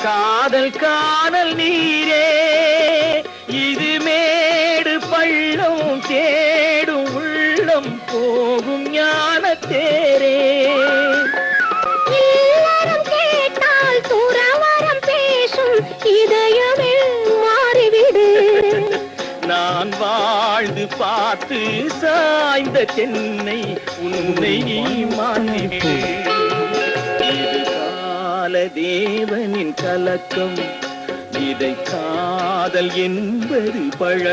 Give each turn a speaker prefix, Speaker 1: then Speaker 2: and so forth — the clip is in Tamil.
Speaker 1: காதல் காணல் நீரே இது மேடு பள்ளம் தேடும் உள்ளம் போகும் ஞான தேரே.
Speaker 2: இல்லறம் கேட்டால் துறவறம் பேசும் இதயமே மாறிவிடு.
Speaker 1: நான் வாழ்ந்து பார்த்து சாய்ந்த சென்னை உன்னை நீ மாற்றிவிடு. இது கால தேவனின் கலக்கம், இதை காதல் என்பது பழக்கம்.